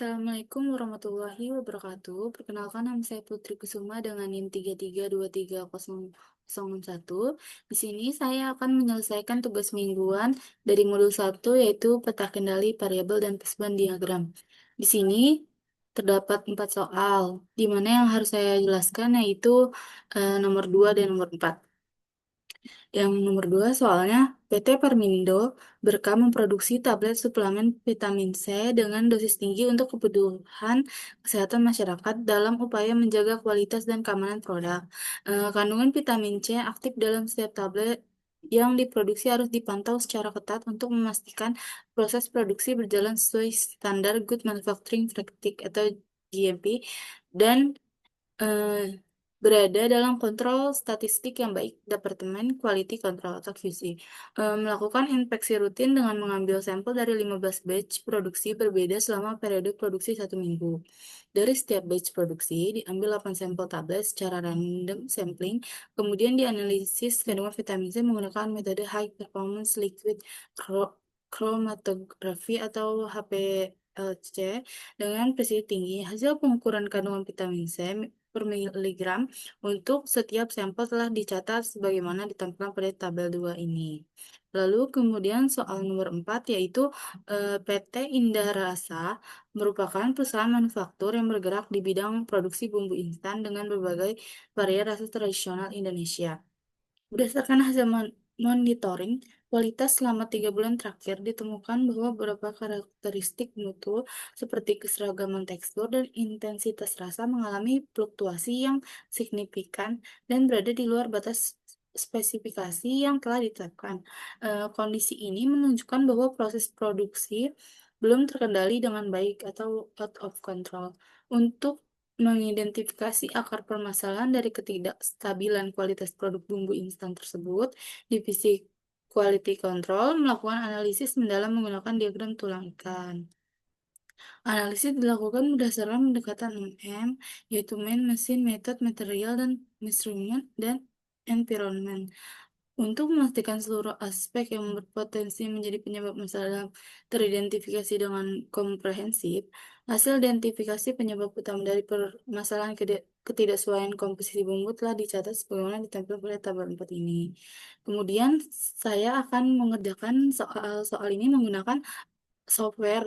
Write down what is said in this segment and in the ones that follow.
Assalamualaikum warahmatullahi wabarakatuh. Perkenalkan nama saya Putri Kusuma dengan NIM 33230001. Di sini saya akan menyelesaikan tugas mingguan dari modul 1 yaitu peta kendali, variabel, dan persebaran diagram. Di sini terdapat 4 soal, di mana yang harus saya jelaskan yaitu nomor 2 dan nomor 4. Yang nomor 2 soalnya PT Permindo berkah memproduksi tablet suplemen vitamin C dengan dosis tinggi untuk kebutuhan kesehatan masyarakat dalam upaya menjaga kualitas dan keamanan produk. Kandungan vitamin C aktif dalam setiap tablet yang diproduksi harus dipantau secara ketat untuk memastikan proses produksi berjalan sesuai standar Good Manufacturing Practice atau GMP dan eh, berada dalam kontrol statistik yang baik Departemen Quality Control atau QC. Melakukan inspeksi rutin dengan mengambil sampel dari 15 batch produksi berbeda selama periode produksi 1 minggu. Dari setiap batch produksi, diambil 8 sampel tablet secara random sampling, kemudian dianalisis kandungan vitamin C menggunakan metode High Performance Liquid Chromatography atau HPLC dengan presisi tinggi. Hasil pengukuran kandungan vitamin C per miligram untuk setiap sampel telah dicatat sebagaimana ditampilkan pada tabel 2 ini. Lalu kemudian soal nomor 4 yaitu PT Indah Rasa merupakan perusahaan manufaktur yang bergerak di bidang produksi bumbu instan dengan berbagai varian rasa tradisional Indonesia. Berdasarkan hasil monitoring kualitas selama 3 bulan terakhir, ditemukan bahwa beberapa karakteristik mutu seperti keseragaman tekstur dan intensitas rasa mengalami fluktuasi yang signifikan dan berada di luar batas spesifikasi yang telah ditetapkan. Kondisi ini menunjukkan bahwa proses produksi belum terkendali dengan baik atau out of control. Untuk mengidentifikasi akar permasalahan dari ketidakstabilan kualitas produk bumbu instan tersebut, Divisi Quality Control melakukan analisis mendalam menggunakan diagram tulang ikan. Analisis dilakukan berdasarkan pendekatan 6M, yaitu Man, Mesin, Method, Material, dan Measurement, dan Environment. Untuk memastikan seluruh aspek yang berpotensi menjadi penyebab masalah teridentifikasi dengan komprehensif, hasil identifikasi penyebab utama dari permasalahan ketidaksesuaian komposisi bumbu telah dicatat sebagaimana ditampilkan pada tabel 4 ini. Kemudian saya akan mengerjakan soal-soal ini menggunakan software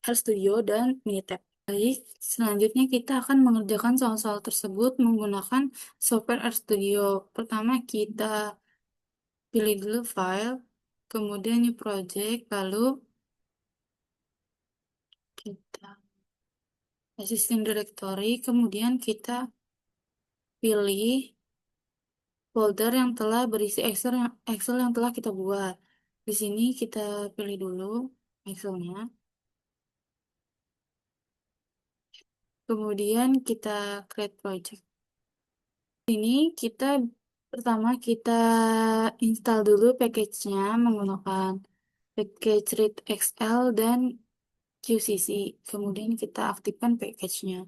RStudio dan Minitab. Baik, selanjutnya kita akan mengerjakan soal-soal tersebut menggunakan software RStudio. Pertama, kita pilih dulu file, kemudian new project, lalu kita assistant directory, kemudian kita pilih folder yang telah berisi Excel yang telah kita buat. Di sini kita pilih dulu Excelnya, kemudian kita create project. Ini kita pertama kita install dulu package-nya menggunakan package read XL dan QCC. Kemudian kita aktifkan package-nya.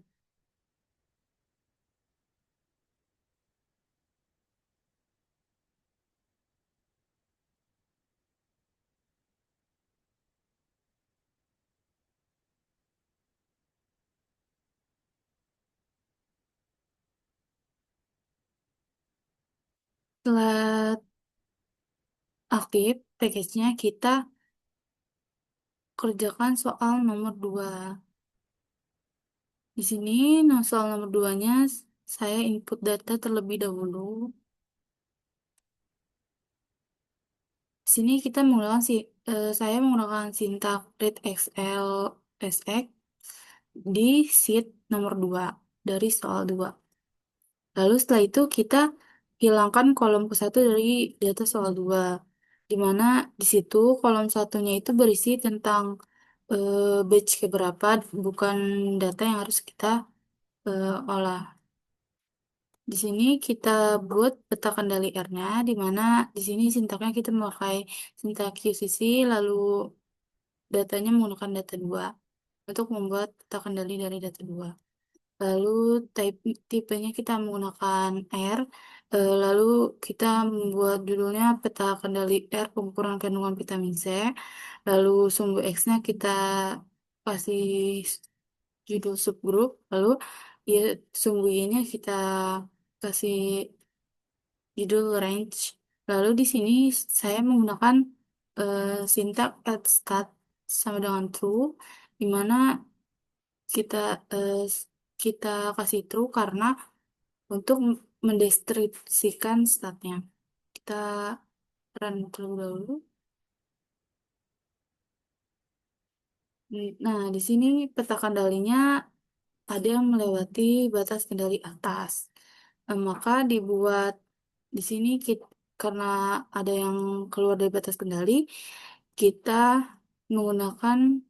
Setelah aktif package-nya, kita kerjakan soal nomor 2. Di sini soal nomor 2-nya saya input data terlebih dahulu. Di sini kita menggunakan saya menggunakan sintak read XL SX di sheet nomor 2 dari soal 2. Lalu setelah itu kita hilangkan kolom ke-1 dari data soal 2, di mana di situ kolom satunya itu berisi tentang batch keberapa, bukan data yang harus kita olah. Di sini kita buat peta kendali R-nya, di mana di sini sintaknya kita memakai sintak QCC, lalu datanya menggunakan data 2 untuk membuat peta kendali dari data 2. Lalu tipenya kita menggunakan R, lalu kita membuat judulnya peta kendali R pengukuran kandungan vitamin C, lalu sumbu X-nya kita kasih judul subgroup, lalu ya sembunyinya kita kasih judul range. Lalu di sini saya menggunakan sintak at start sama dengan true, di mana kita eh, kita kasih true karena untuk mendeskripsikan statnya. Kita run terlebih dahulu. Nah, di sini peta kendalinya ada yang melewati batas kendali atas. Maka dibuat di sini karena ada yang keluar dari batas kendali, kita menggunakan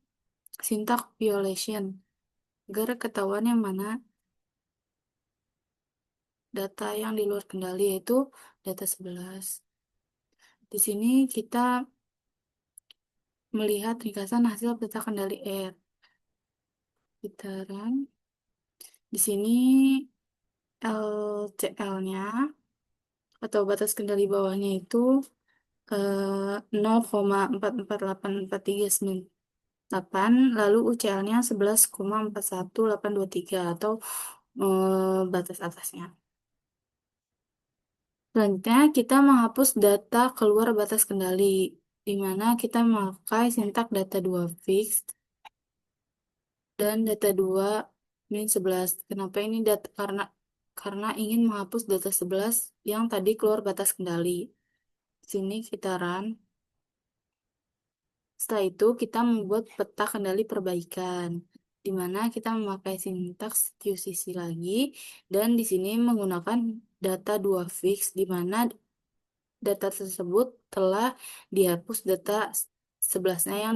syntax violation agar ketahuan yang mana data yang di luar kendali, yaitu data 11. Di sini kita melihat ringkasan hasil peta kendali R. Kita run. Di sini LCL-nya atau batas kendali bawahnya itu 0,448438, lalu UCL-nya 11,418823 atau batas atasnya. Selanjutnya, kita menghapus data keluar batas kendali, di mana kita memakai sintak data 2 fixed dan data 2 min 11. Kenapa ini data? Karena ingin menghapus data 11 yang tadi keluar batas kendali. Sini kita run. Setelah itu kita membuat peta kendali perbaikan, di mana kita memakai sintaks QCC lagi, dan di sini menggunakan data 2 fix, di mana data tersebut telah dihapus data 11-nya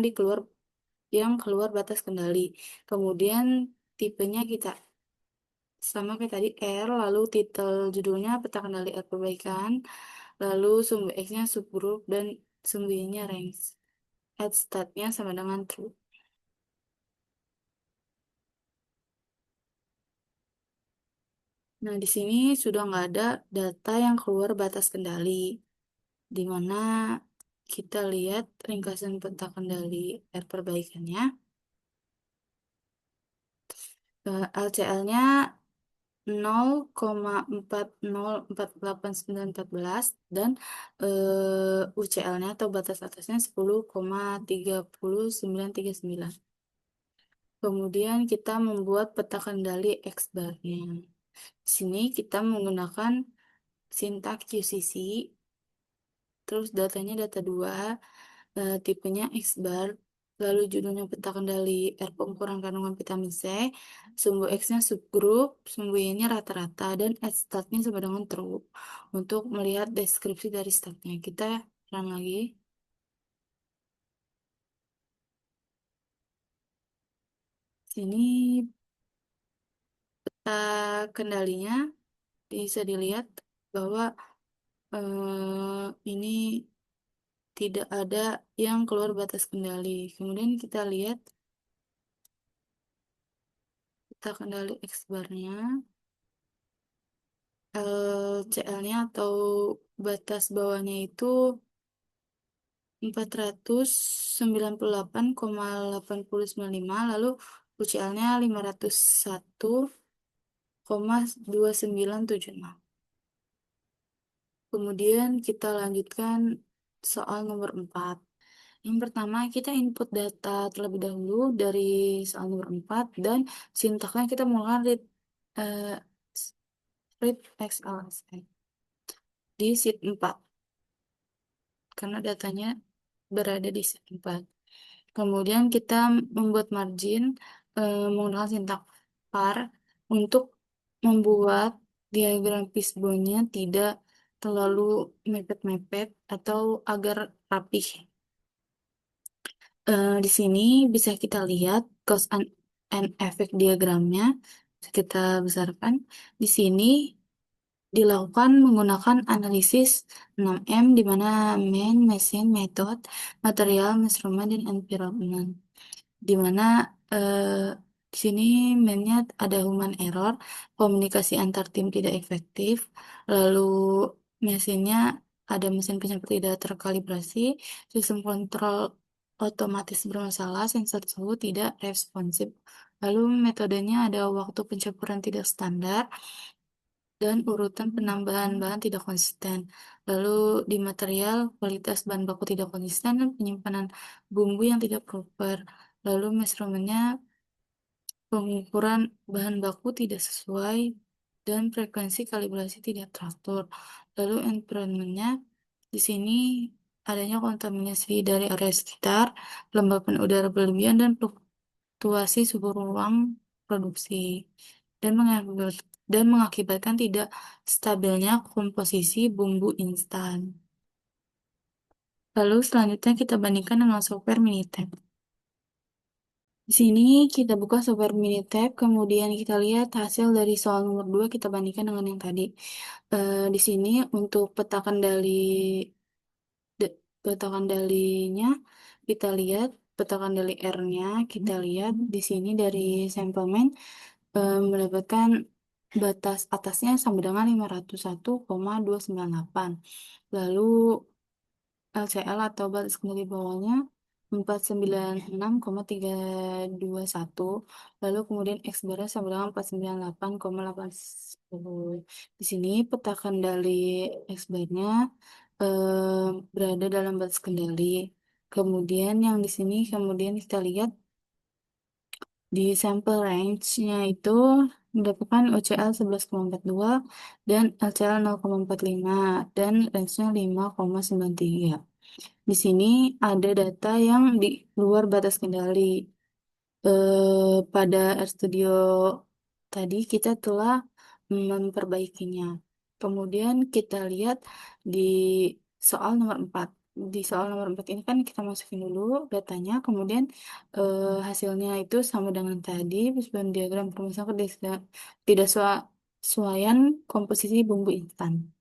yang keluar batas kendali. Kemudian tipenya kita sama kayak tadi R, lalu titel judulnya peta kendali R perbaikan, lalu sumber X-nya subgroup, dan sumber Y-nya range. Add statnya sama dengan true. Nah, di sini sudah nggak ada data yang keluar batas kendali, di mana kita lihat ringkasan peta kendali R perbaikannya. LCL-nya 0,404814 dan UCL-nya atau batas atasnya 10,3099. Kemudian kita membuat peta kendali X bar-nya. Di sini kita menggunakan sintak QCC, terus datanya data 2, tipenya X bar, lalu judulnya peta kendali R pengukuran kandungan vitamin C, sumbu X-nya subgroup, sumbu Y-nya rata-rata, dan add statnya sama dengan true. Untuk melihat deskripsi dari statnya, kita run lagi. Sini peta kendalinya bisa dilihat bahwa ini tidak ada yang keluar batas kendali. Kemudian kita lihat peta kendali X bar-nya. CL-nya atau batas bawahnya itu 498,8095, lalu UCL-nya 501,2976. Kemudian kita lanjutkan soal nomor 4. Yang pertama, kita input data terlebih dahulu dari soal nomor 4, dan sintaknya kita menggunakan eh, read XLSX di sheet 4 karena datanya berada di sheet 4. Kemudian kita membuat margin menggunakan sintak var untuk membuat diagram fishbone-nya tidak terlalu mepet-mepet atau agar rapih. Di sini bisa kita lihat cause and effect diagramnya. Bisa kita besarkan. Di sini dilakukan menggunakan analisis 6M, di mana main, machine, method, material, measurement, dan environment. Di mana di sini mainnya ada human error, komunikasi antar tim tidak efektif, lalu mesinnya ada mesin pencatat tidak terkalibrasi, sistem kontrol otomatis bermasalah, sensor suhu tidak responsif Lalu metodenya ada waktu pencampuran tidak standar dan urutan penambahan bahan tidak konsisten. Lalu di material, kualitas bahan baku tidak konsisten dan penyimpanan bumbu yang tidak proper. Lalu measurement-nya, pengukuran bahan baku tidak sesuai dan frekuensi kalibrasi tidak teratur. Lalu environment-nya, di sini adanya kontaminasi dari area sekitar, kelembapan udara berlebihan, dan fluktuasi suhu ruang produksi, dan mengakibatkan tidak stabilnya komposisi bumbu instan. Lalu selanjutnya kita bandingkan dengan software Minitab. Di sini kita buka software Minitab, kemudian kita lihat hasil dari soal nomor 2 kita bandingkan dengan yang tadi. Di sini untuk peta kendalinya kita lihat, peta kendali R-nya kita lihat di sini dari samplemen mendapatkan batas atasnya sama dengan 501,298. Lalu LCL atau batas kendali bawahnya 496,321. Lalu kemudian X barnya sama dengan 498,810. Di sini peta kendali X barnya berada dalam batas kendali. Kemudian yang di sini kemudian kita lihat di sampel range-nya itu mendapatkan OCL 11,42 dan LCL 0,45 dan range-nya 5,93. Di sini ada data yang di luar batas kendali. Pada RStudio tadi kita telah memperbaikinya. Kemudian kita lihat di soal nomor 4. Di soal nomor 4 ini kan kita masukin dulu datanya, kemudian hasilnya itu sama dengan tadi, sesuai diagram permasalahan tidak sesuaian komposisi bumbu instan.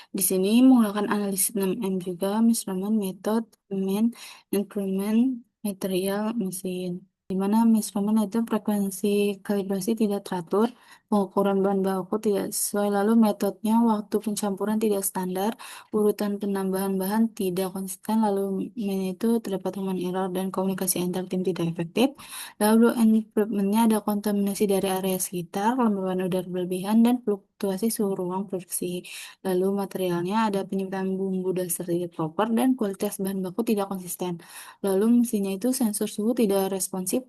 Di sini menggunakan analisis 6M juga, measurement method, mean, increment, material, mesin. Di mana measurement itu frekuensi kalibrasi tidak teratur, pengukuran bahan baku tidak sesuai, lalu metodenya waktu pencampuran tidak standar, urutan penambahan bahan tidak konsisten, lalu mean itu terdapat human error dan komunikasi antar tim tidak efektif. Lalu improvement-nya ada kontaminasi dari area sekitar, kelembaban udara berlebihan, dan fluktuasi suhu ruang produksi. Lalu materialnya ada penyimpanan bumbu dasar tidak proper dan kualitas bahan baku tidak konsisten. Lalu mesinnya itu sensor suhu tidak responsif,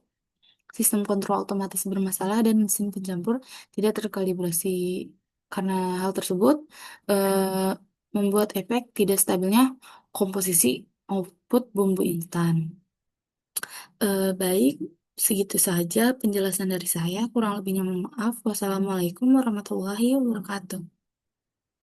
sistem kontrol otomatis bermasalah, dan mesin pencampur tidak terkalibrasi. Karena hal tersebut eh, membuat efek tidak stabilnya komposisi output bumbu instan. Baik, segitu saja penjelasan dari saya. Kurang lebihnya mohon maaf. Wassalamualaikum warahmatullahi wabarakatuh.